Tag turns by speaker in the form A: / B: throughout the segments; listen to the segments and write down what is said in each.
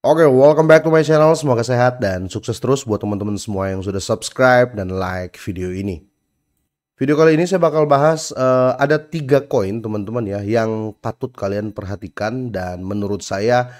A: Oke, welcome back to my channel. Semoga sehat dan sukses terus buat teman-teman semua yang sudah subscribe dan like video ini. Video kali ini saya bakal bahas ada 3 koin teman-teman ya yang patut kalian perhatikan dan menurut saya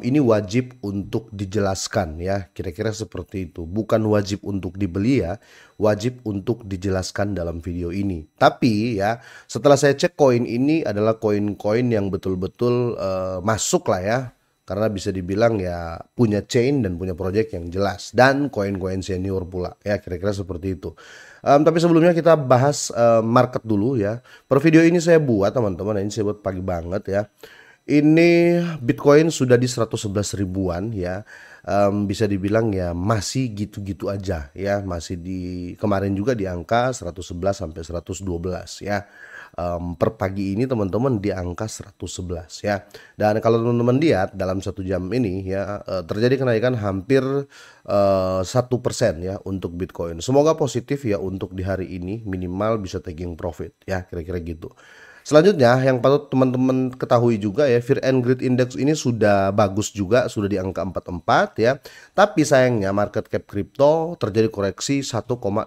A: ini wajib untuk dijelaskan ya. Kira-kira seperti itu. Bukan wajib untuk dibeli ya, wajib untuk dijelaskan dalam video ini. Tapi ya, setelah saya cek koin ini adalah koin-koin yang betul-betul masuk lah ya. Karena bisa dibilang ya punya chain dan punya project yang jelas dan koin-koin senior pula ya, kira-kira seperti itu. Tapi sebelumnya kita bahas market dulu ya. Per video ini saya buat teman-teman, ini saya buat pagi banget ya. Ini Bitcoin sudah di 111 ribuan ya. Bisa dibilang ya masih gitu-gitu aja ya, masih di kemarin juga di angka 111 sampai 112 ya. Per pagi ini teman-teman di angka 111 ya. Dan kalau teman-teman lihat dalam 1 jam ini ya terjadi kenaikan hampir 1% ya untuk Bitcoin. Semoga positif ya untuk di hari ini, minimal bisa taking profit ya, kira-kira gitu. Selanjutnya yang patut teman-teman ketahui juga ya, Fear and Greed Index ini sudah bagus juga, sudah di angka 44 ya. Tapi sayangnya market cap kripto terjadi koreksi 1,61%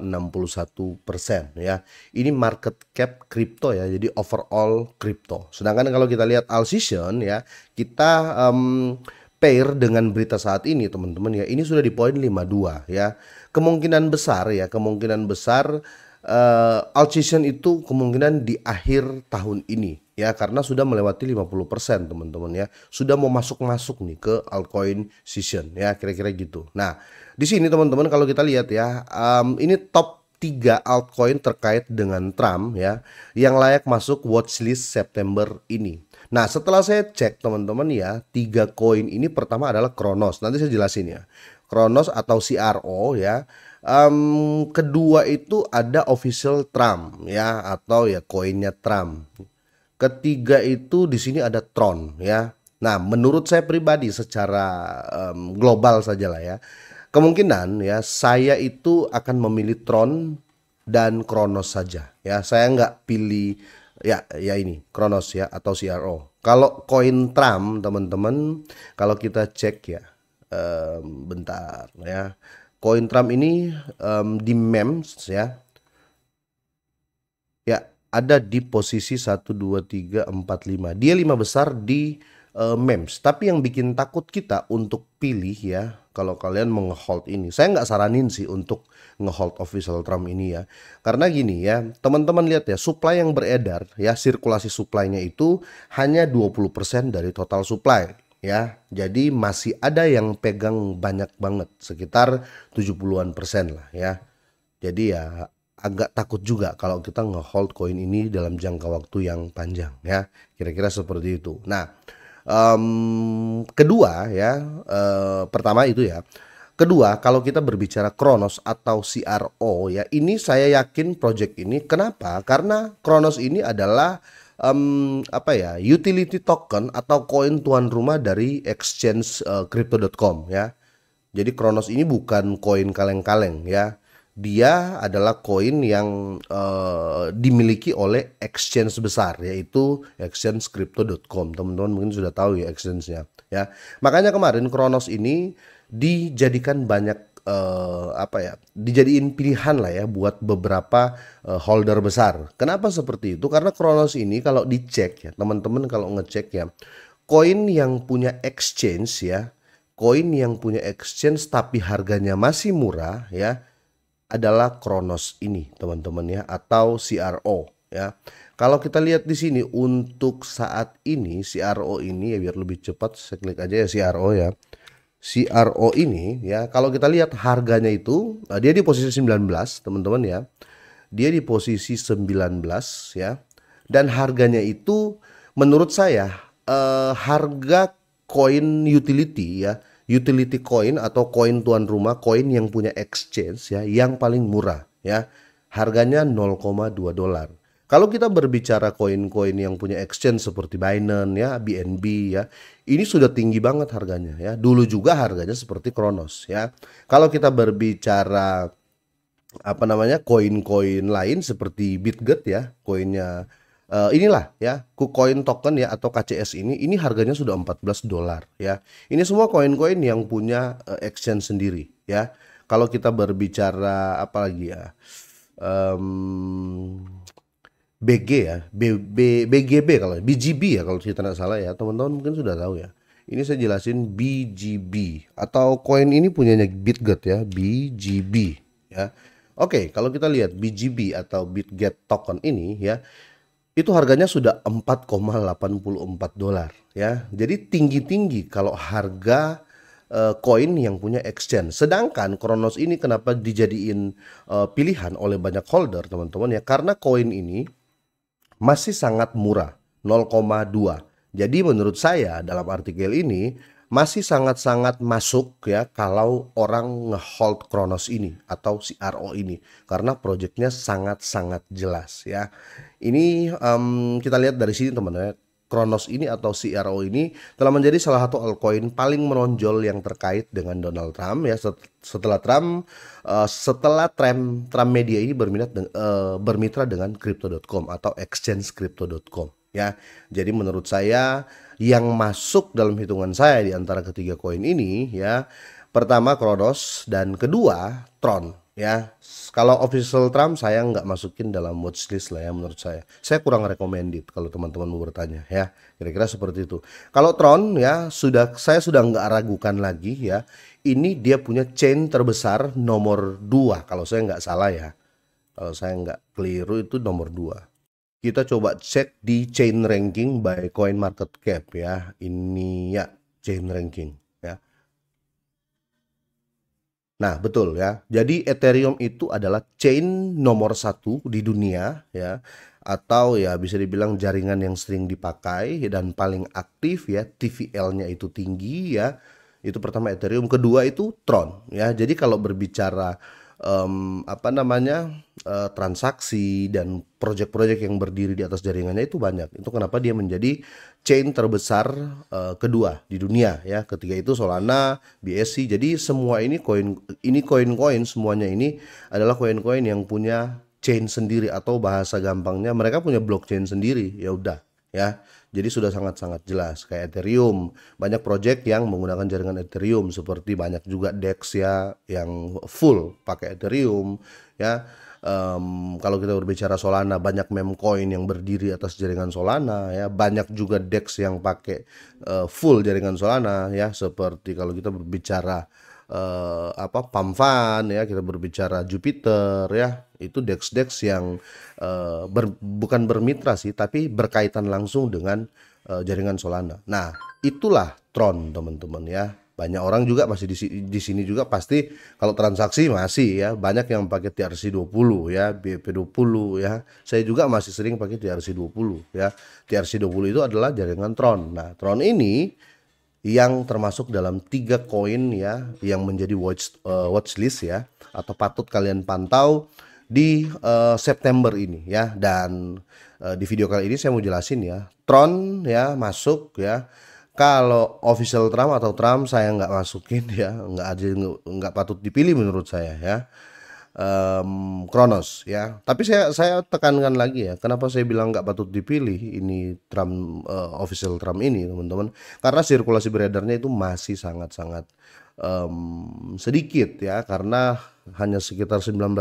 A: ya. Ini market cap kripto ya, jadi overall kripto. Sedangkan kalau kita lihat all season ya, kita pair dengan berita saat ini teman-teman ya, ini sudah di poin 52 ya. Kemungkinan besar ya, kemungkinan besar alt season itu kemungkinan di akhir tahun ini ya, karena sudah melewati 50% teman-teman ya, sudah mau masuk nih ke altcoin season ya, kira-kira gitu. Nah di sini teman-teman kalau kita lihat ya, ini top 3 altcoin terkait dengan Trump ya yang layak masuk watchlist September ini. Nah setelah saya cek teman-teman ya, 3 koin ini pertama adalah Cronos, nanti saya jelasin ya. Cronos atau CRO ya. Kedua itu ada official Trump ya, atau ya koinnya Trump. Ketiga itu di sini ada Tron ya. Nah, menurut saya pribadi secara global saja lah ya, kemungkinan ya saya itu akan memilih Tron dan Kronos saja ya. Saya nggak pilih ya ini Kronos ya atau CRO. Kalau koin Trump teman-teman, kalau kita cek ya, bentar ya. Koin Trump ini di MEMS ya. Ya, ada di posisi 1 2 3 4 5. Dia 5 besar di MEMS. Tapi yang bikin takut kita untuk pilih ya, kalau kalian menge-hold ini, saya nggak saranin sih untuk nge-hold official Trump ini ya. Karena gini ya, teman-teman lihat ya, supply yang beredar ya, sirkulasi supply-nya itu hanya 20% dari total supply ya. Jadi masih ada yang pegang banyak banget, sekitar 70-an% lah ya. Jadi ya agak takut juga kalau kita nge-hold koin ini dalam jangka waktu yang panjang ya, kira-kira seperti itu. Nah kedua ya, pertama itu ya. Kedua, kalau kita berbicara Kronos atau CRO ya, ini saya yakin project ini. Kenapa? Karena Kronos ini adalah apa ya, utility token atau koin tuan rumah dari exchange crypto.com ya. Jadi Kronos ini bukan koin kaleng-kaleng ya. Dia adalah koin yang dimiliki oleh exchange besar, yaitu exchange crypto.com. Teman-teman mungkin sudah tahu ya exchange-nya ya. Makanya kemarin Kronos ini dijadikan banyak apa ya, dijadiin pilihan lah ya buat beberapa holder besar. Kenapa seperti itu? Karena Kronos ini kalau dicek ya, teman-teman kalau ngecek ya, koin yang punya exchange ya, koin yang punya exchange tapi harganya masih murah ya, adalah Kronos ini teman-teman ya, atau CRO ya. Kalau kita lihat di sini untuk saat ini CRO ini ya, biar lebih cepat saya klik aja ya CRO ya. CRO ini ya, kalau kita lihat harganya itu dia di posisi 19 teman-teman ya. Dia di posisi 19 ya. Dan harganya itu menurut saya harga koin utility ya, utility coin atau koin tuan rumah, koin yang punya exchange ya, yang paling murah ya. Harganya 0,2 dolar. Kalau kita berbicara koin-koin yang punya exchange seperti Binance ya, BNB ya, ini sudah tinggi banget harganya ya. Dulu juga harganya seperti Kronos ya. Kalau kita berbicara apa namanya, koin-koin lain seperti Bitget ya, koinnya Inilah ya KuCoin token ya atau KCS ini harganya sudah $14 ya. Ini semua koin-koin yang punya exchange sendiri ya. Kalau kita berbicara apa lagi ya? BG ya, BGB kalau BGB ya kalau kita tidak salah ya, teman-teman mungkin sudah tahu ya. Ini saya jelasin BGB atau koin ini punyanya BitGet ya, BGB ya. Oke, kalau kita lihat BGB atau BitGet token ini ya, itu harganya sudah $4,84 ya. Jadi tinggi-tinggi kalau harga koin yang punya exchange. Sedangkan Kronos ini kenapa dijadiin pilihan oleh banyak holder teman-teman ya, karena koin ini masih sangat murah 0,2. Jadi menurut saya dalam artikel ini masih sangat-sangat masuk ya kalau orang ngehold Kronos ini atau CRO ini, karena proyeknya sangat-sangat jelas ya. Ini kita lihat dari sini teman-teman. Kronos ini atau CRO ini telah menjadi salah satu altcoin paling menonjol yang terkait dengan Donald Trump ya, setelah Trump Media ini bermitra dengan Crypto.com atau exchange Crypto.com ya. Jadi menurut saya yang masuk dalam hitungan saya di antara ketiga koin ini ya, pertama Kronos dan kedua Tron ya. Kalau official Trump saya nggak masukin dalam watchlist lah ya, menurut saya. Saya kurang recommended kalau teman-teman mau bertanya ya. Kira-kira seperti itu. Kalau Tron ya saya sudah nggak ragukan lagi ya. Ini dia punya chain terbesar nomor 2 kalau saya nggak salah ya. Kalau saya nggak keliru itu nomor 2. Kita coba cek di chain ranking by CoinMarketCap ya. Ini ya chain ranking ya. Nah, betul ya. Jadi Ethereum itu adalah chain nomor 1 di dunia ya, atau ya bisa dibilang jaringan yang sering dipakai dan paling aktif ya, TVL-nya itu tinggi ya. Itu pertama Ethereum, kedua itu Tron ya. Jadi kalau berbicara transaksi dan proyek-proyek yang berdiri di atas jaringannya itu banyak. Itu kenapa dia menjadi chain terbesar kedua di dunia ya. Ketiga itu Solana, BSC. Jadi semua ini koin-koin semuanya ini adalah koin-koin yang punya chain sendiri, atau bahasa gampangnya mereka punya blockchain sendiri. Ya udah ya. Jadi sudah sangat-sangat jelas. Kayak Ethereum, banyak project yang menggunakan jaringan Ethereum, seperti banyak juga DEX ya yang full pakai Ethereum ya. Kalau kita berbicara Solana, banyak meme coin yang berdiri atas jaringan Solana ya. Banyak juga DEX yang pakai full jaringan Solana ya. Seperti kalau kita berbicara Pamfan ya, kita berbicara Jupiter ya, itu DEX yang bukan bermitra sih, tapi berkaitan langsung dengan jaringan Solana. Nah, itulah Tron teman-teman ya. Banyak orang juga masih di sini juga pasti kalau transaksi masih ya banyak yang pakai TRC20 ya, BEP20 ya. Saya juga masih sering pakai TRC20 ya. TRC20 itu adalah jaringan Tron. Nah, Tron ini yang termasuk dalam 3 koin ya yang menjadi watchlist ya, atau patut kalian pantau di September ini ya. Dan di video kali ini saya mau jelasin ya, Tron ya masuk ya. Kalau official Trump atau Trump saya nggak masukin ya, nggak patut dipilih menurut saya ya. Kronos ya. Tapi saya tekankan lagi ya, kenapa saya bilang nggak patut dipilih ini Trump, official Trump ini teman-teman, karena sirkulasi beredarnya itu masih sangat-sangat sedikit ya, karena hanya sekitar 19%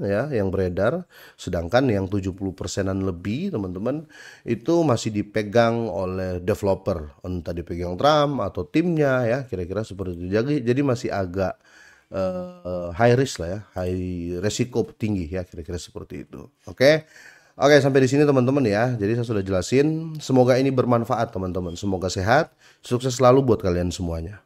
A: ya yang beredar, sedangkan yang 70%-an lebih teman-teman itu masih dipegang oleh developer, entah dipegang Trump atau timnya ya, kira-kira seperti itu. Jadi masih agak high risk lah ya, high resiko tinggi ya, kira-kira seperti itu. Oke, sampai di sini teman-teman ya. Jadi saya sudah jelasin. Semoga ini bermanfaat teman-teman. Semoga sehat, sukses selalu buat kalian semuanya.